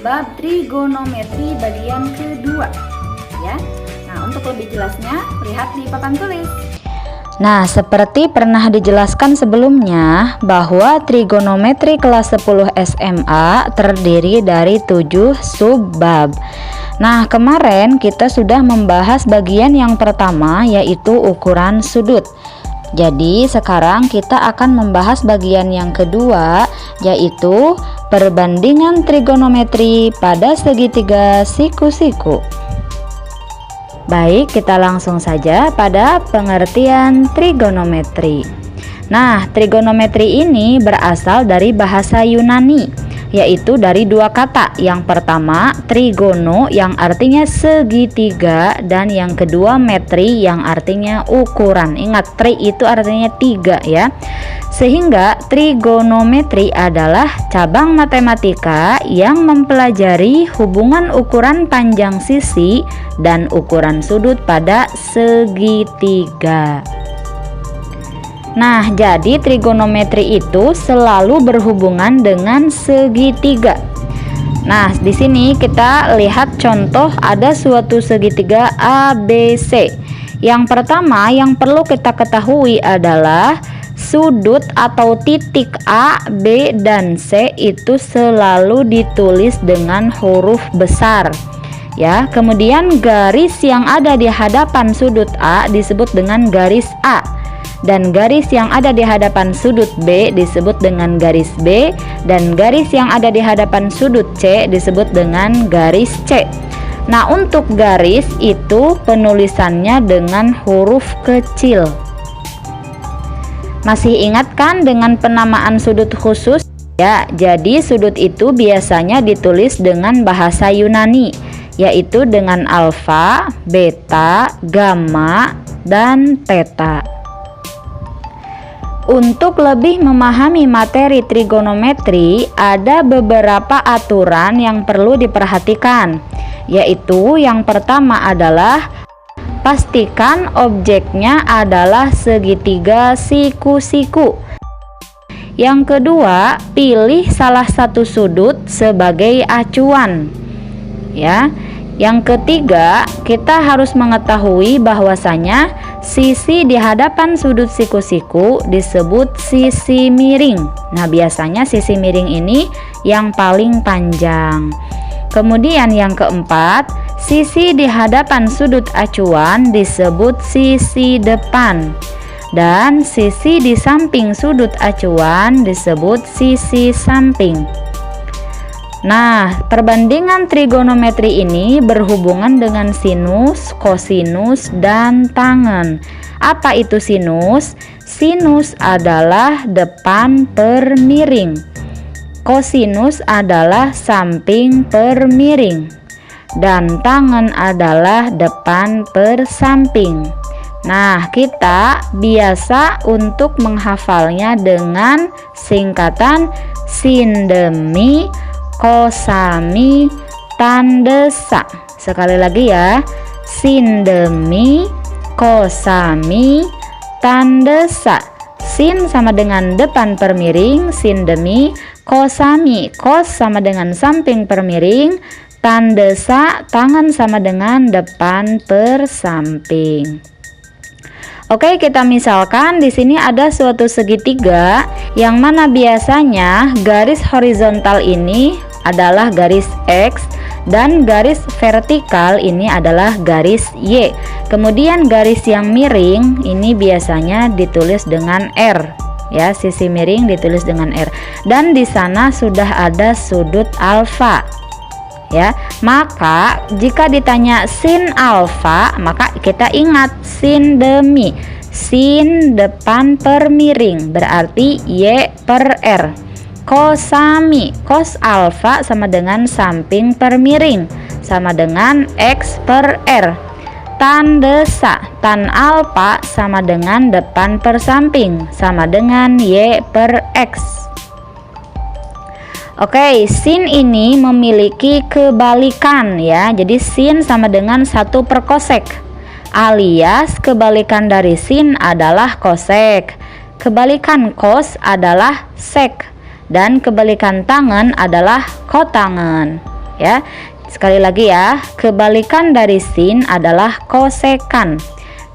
bab trigonometri bagian kedua ya. Nah, untuk lebih jelasnya lihat di papan tulis. Nah, seperti pernah dijelaskan sebelumnya bahwa trigonometri kelas 10 SMA terdiri dari 7 subbab. Nah, kemarin kita sudah membahas bagian yang pertama yaitu ukuran sudut. Jadi sekarang kita akan membahas bagian yang kedua yaitu perbandingan trigonometri pada segitiga siku-siku. Baik, kita langsung saja pada pengertian trigonometri. Nah, trigonometri ini berasal dari bahasa Yunani, yaitu dari dua kata. Yang pertama, trigono yang artinya segitiga, dan yang kedua metri yang artinya ukuran. Ingat, tri itu artinya tiga ya. Sehingga trigonometri adalah cabang matematika yang mempelajari hubungan ukuran panjang sisi dan ukuran sudut pada segitiga. Nah, jadi trigonometri itu selalu berhubungan dengan segitiga. Nah, di sini kita lihat contoh ada suatu segitiga ABC. Yang pertama yang perlu kita ketahui adalah sudut atau titik A, B, dan C itu selalu ditulis dengan huruf besar. Ya, kemudian garis yang ada di hadapan sudut A disebut dengan garis A. Dan garis yang ada di hadapan sudut B disebut dengan garis B, dan garis yang ada di hadapan sudut C disebut dengan garis C. Nah, untuk garis itu penulisannya dengan huruf kecil. Masih ingat kan dengan penamaan sudut khusus? Ya, jadi sudut itu biasanya ditulis dengan bahasa Yunani, yaitu dengan alfa, beta, gamma, dan theta. Untuk lebih memahami materi trigonometri, ada beberapa aturan yang perlu diperhatikan, yaitu yang pertama adalah pastikan objeknya adalah segitiga siku-siku. Yang kedua, pilih salah satu sudut sebagai acuan. Ya. Yang ketiga, kita harus mengetahui bahwasanya sisi di hadapan sudut siku-siku disebut sisi miring. Nah, biasanya sisi miring ini yang paling panjang. Kemudian yang keempat, sisi di hadapan sudut acuan disebut sisi depan, dan sisi di samping sudut acuan disebut sisi samping. Nah, perbandingan trigonometri ini berhubungan dengan sinus, kosinus, dan tangen. Apa itu sinus? Sinus adalah depan per miring. Kosinus adalah samping per miring. Dan tangen adalah depan per samping. Nah, kita biasa untuk menghafalnya dengan singkatan sindemi, kosami, tandesa. Sekali lagi ya, sindemi, kosami, tandesa. Sin sama dengan depan per miring, sindemi, kosami, kos sama dengan samping per miring, tandesa, tangan sama dengan depan per samping. Oke, kita misalkan di sini ada suatu segitiga yang mana biasanya garis horizontal ini adalah garis X dan garis vertikal ini adalah garis Y. Kemudian garis yang miring ini biasanya ditulis dengan R. Ya, sisi miring ditulis dengan R. Dan di sana sudah ada sudut alfa. Ya, maka jika ditanya sin alfa, maka kita ingat sindemi. Sin depan per miring berarti Y per R. Kosami, cos alfa sama dengan samping per miring sama dengan X per R. Tandesa, tan alfa sama dengan depan per samping sama dengan Y per X. Oke, sin ini memiliki kebalikan ya. Jadi sin sama dengan 1 per kosek, alias kebalikan dari sin adalah kosek, kebalikan kos adalah sek, dan kebalikan tangen adalah kotangen. ya. Sekali lagi ya, kebalikan dari sin adalah kosekan,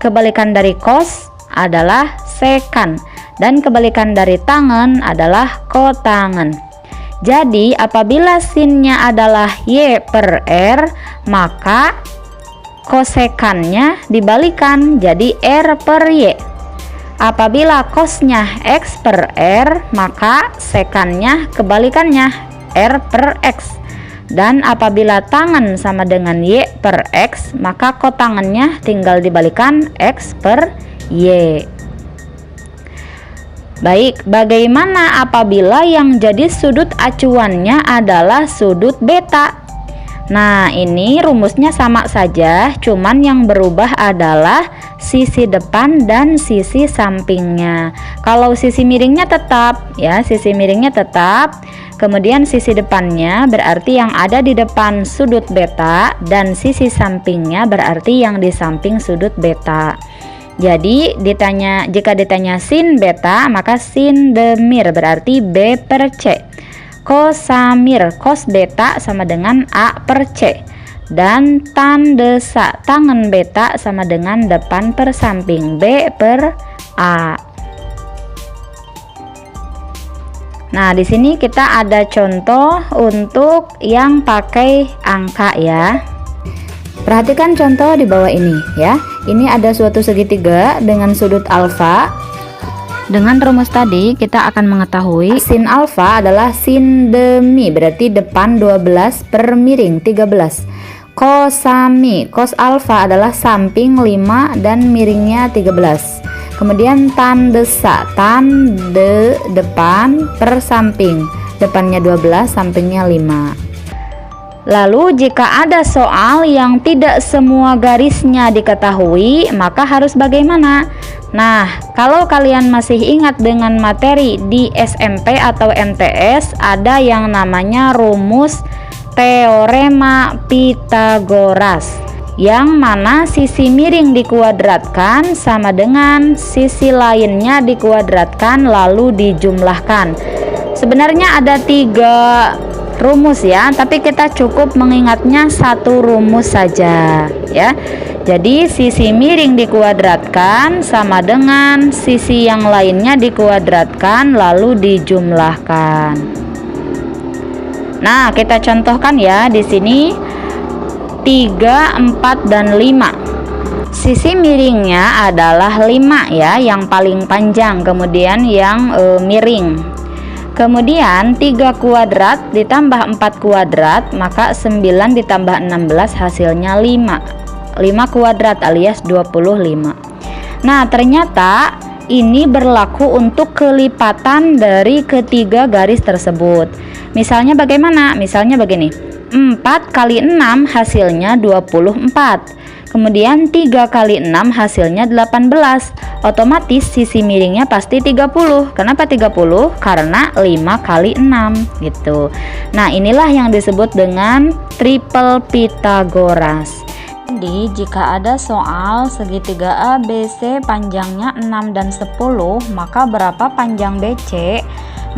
kebalikan dari kos adalah sekan, dan kebalikan dari tangan adalah kotangan. Jadi apabila sinnya adalah y per r, maka kosekannya dibalikan jadi r per y. Apabila kosnya x per r, maka sekannya kebalikannya r per x. Dan apabila tangan sama dengan y per x, maka kotangannya tinggal dibalikan x per y. Baik, bagaimana apabila yang jadi sudut acuannya adalah sudut beta? Nah, ini rumusnya sama saja, cuman yang berubah adalah sisi depan dan sisi sampingnya. Kalau sisi miringnya tetap, ya, sisi miringnya tetap. Kemudian sisi depannya berarti yang ada di depan sudut beta, dan sisi sampingnya berarti yang di samping sudut beta. Jadi jika ditanya sin beta, maka sin demir berarti B per C. Kosamir, kos beta sama dengan A per C. Dan tan desa, tangan beta sama dengan depan per samping, B per A. Nah, di sini kita ada contoh untuk yang pakai angka ya. Perhatikan contoh di bawah ini ya. Ini ada suatu segitiga dengan sudut alfa. Dengan rumus tadi kita akan mengetahui sin alfa adalah sin demi, berarti depan 12 per miring 13. Kosami, kos alfa adalah samping 5 dan miringnya 13. Kemudian tan desa, tan de depan per samping, depannya 12, sampingnya 5. Lalu jika ada soal yang tidak semua garisnya diketahui, maka harus bagaimana? Nah, kalau kalian masih ingat dengan materi di SMP atau MTS, ada yang namanya rumus teorema Pythagoras, yang mana sisi miring dikuadratkan sama dengan sisi lainnya dikuadratkan lalu dijumlahkan. Sebenarnya ada 3 rumus ya, tapi kita cukup mengingatnya satu rumus saja ya. Jadi sisi miring dikuadratkan sama dengan sisi yang lainnya dikuadratkan lalu dijumlahkan. Nah, kita contohkan ya di sini 3, 4 dan 5. Sisi miringnya adalah 5 ya, yang paling panjang, kemudian yang miring. Kemudian 3 kuadrat ditambah 4 kuadrat, maka 9 ditambah 16 hasilnya 5. 5 kuadrat alias 25. Nah, ternyata ini berlaku untuk kelipatan dari ketiga garis tersebut. Misalnya bagaimana? Misalnya begini. 4 kali 6 hasilnya 24. Kemudian 3 kali 6 hasilnya 18. Otomatis sisi miringnya pasti 30. Kenapa 30? Karena 5 kali 6 gitu. Nah, inilah yang disebut dengan triple Pythagoras. Jadi jika ada soal segitiga ABC panjangnya 6 dan 10, maka berapa panjang BC?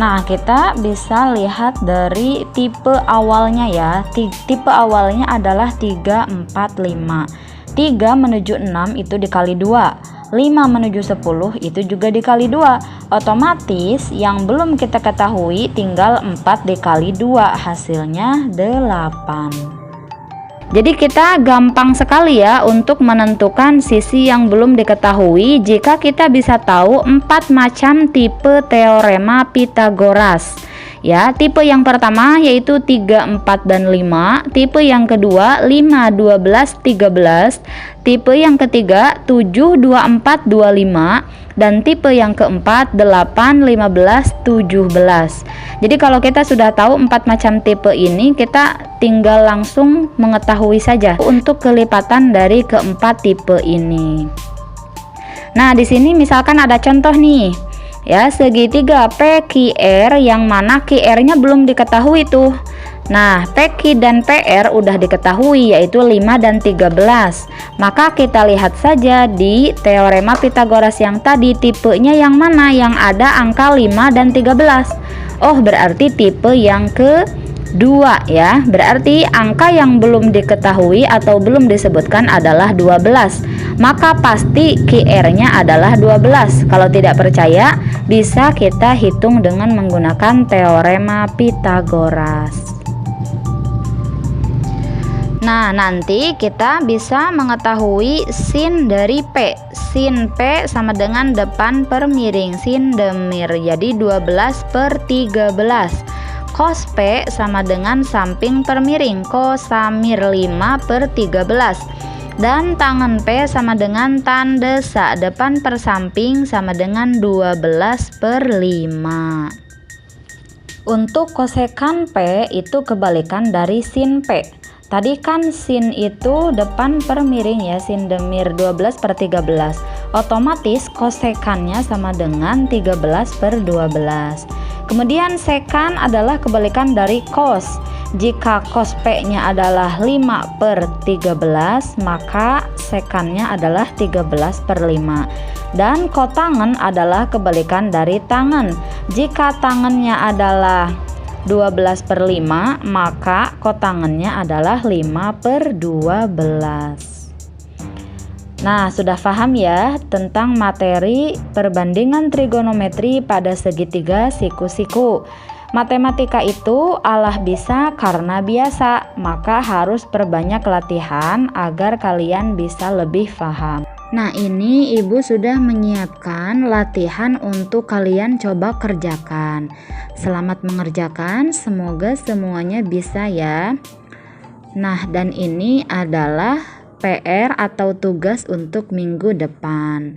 Nah, kita bisa lihat dari tipe awalnya ya. Tipe awalnya adalah 3, 4, 5. 3 menuju 6 itu dikali 2. 5 menuju 10 itu juga dikali 2. Otomatis yang belum kita ketahui tinggal 4 dikali 2, hasilnya 8. Jadi kita gampang sekali ya untuk menentukan sisi yang belum diketahui jika kita bisa tahu 4 macam tipe teorema Pythagoras. Ya, tipe yang pertama yaitu 3, 4 dan 5, tipe yang kedua 5, 12, 13, tipe yang ketiga 7, 24, 25, dan tipe yang keempat 8, 15, 17. Jadi kalau kita sudah tahu 4 macam tipe ini, kita tinggal langsung mengetahui saja untuk kelipatan dari keempat tipe ini. Nah, di sini misalkan ada contoh nih. Ya, segitiga PQR yang mana QR-nya belum diketahui tuh. Nah, PQ dan PR udah diketahui yaitu 5 dan 13. Maka kita lihat saja di teorema Pythagoras yang tadi tipenya yang mana yang ada angka 5 dan 13. Oh, berarti tipe yang ke 2 ya. Berarti angka yang belum diketahui atau belum disebutkan adalah 12. Maka pasti QR-nya adalah 12. Kalau tidak percaya, bisa kita hitung dengan menggunakan teorema Pythagoras. Nah, nanti kita bisa mengetahui sin dari P. Sin P sama dengan depan per miring, sin demir. Jadi 12/13. Cos P sama dengan samping per miring, kosamir 5/13. Dan tangen P sama dengan tan desa, depan per samping sama dengan 12/5. Untuk kosekan P itu kebalikan dari sin P. Tadi kan sin itu depan per miring ya, sin demir 12/13. Otomatis kosekannya sama dengan 13/12. Kemudian sekan adalah kebalikan dari cos. Jika cos P-nya adalah 5/13, maka sekannya adalah 13/5. Dan kotangen adalah kebalikan dari tangen. Jika tangennya adalah 12/5, maka kotangennya adalah 5/12. Nah, sudah paham ya tentang materi perbandingan trigonometri pada segitiga siku-siku. Matematika itu Allah bisa karena biasa, maka harus perbanyak latihan agar kalian bisa lebih paham. Nah, ini Ibu sudah menyiapkan latihan untuk kalian coba kerjakan. Selamat mengerjakan, semoga semuanya bisa ya. Nah, dan ini adalah PR atau tugas untuk minggu depan.